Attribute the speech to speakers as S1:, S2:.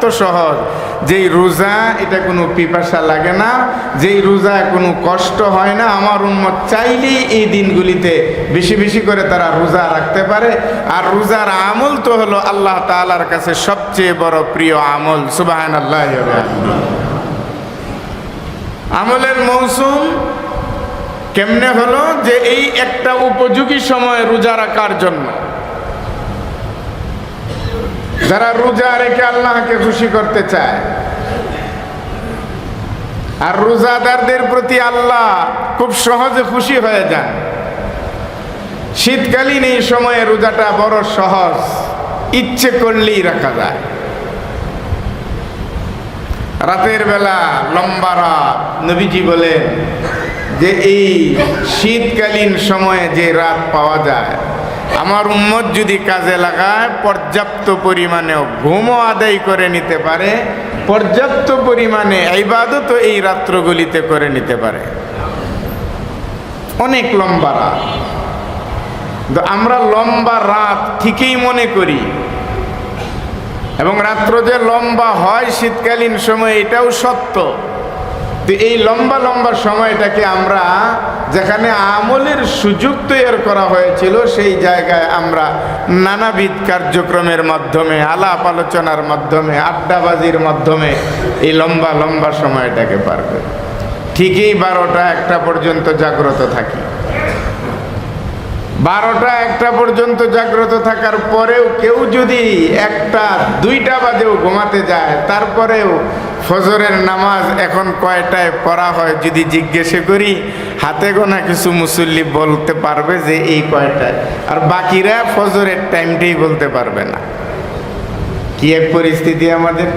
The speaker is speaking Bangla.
S1: তো সহজ, যেই রোজা এটা কোনো পিপাসা লাগে না, যেই রোজা কোনো কষ্ট হয় না। আমার উম্মত চাইলেই এই দিনগুলিতে বেশি বেশি করে তারা রোজা রাখতে পারে। আর রোজার আমল তো হলো আল্লাহ তাআলার কাছে সবচেয়ে বড় প্রিয় আমল। সুবহানাল্লাহ। আমলের মৌসুম কেমনে হলো যে এই একটা উপযোগী সময় রোজা রাখার জন্য। যারা রোজা রেখে আল্লাহকে খুশি করতে চায়, আর রোজাদারদের প্রতি আল্লাহ খুব সহজে খুশি হয়ে যান। শীতকালীন এই সময়ে রোজাটা বড় সহজ, ইচ্ছে করলেই রাখা যায়। রাতের বেলা লম্বা রাত, নবীজি বলেন যে এই শীতকালীন সময়ে যে রাত পাওয়া যায়, আমার উম্মত যদি কাজে লাগায় পর্যাপ্ত পরিমাণে ঘুমও আদায় করে নিতে পারে, পর্যাপ্ত পরিমাণে ইবাদত এই রাত্রগুলিতে করে নিতে পারে। অনেক লম্বা রাত, তো আমরা লম্বা রাত ঠিকই মনে করি, এবং রাত্র যে লম্বা হয় শীতকালীন সময় এটাও সত্য। তো এই লম্বা লম্বা সময়টাকে আমরা যেখানে আমলের সুযোগ তৈরি করা হয়েছিল সেই জায়গায় আমরা নানাবিধ কার্যক্রমের মাধ্যমে, আলাপ আলোচনার মাধ্যমে, আড্ডাবাজির মাধ্যমে এই লম্বা লম্বা সময়টাকে পার করি। ঠিকই 12টা-1টা পর্যন্ত জাগ্রত থাকি। 12টা-1টা পর্যন্ত জাগ্রত থাকার পরেও কেউ যদি 1টা-2টা বাজেও ঘুমাতে যায়, তারপরেও ফজরের নামাজ এখন কয়টায় পড়া হয় যদি জিজ্ঞেস করি, হাতে গোনা কিছু মুসল্লি বলতে পারবে যে এই কয়টায়, আর বাকিরা ফজরের টাইমটাই বলতে পারবে না। কি এক পরিস্থিতি আমাদের।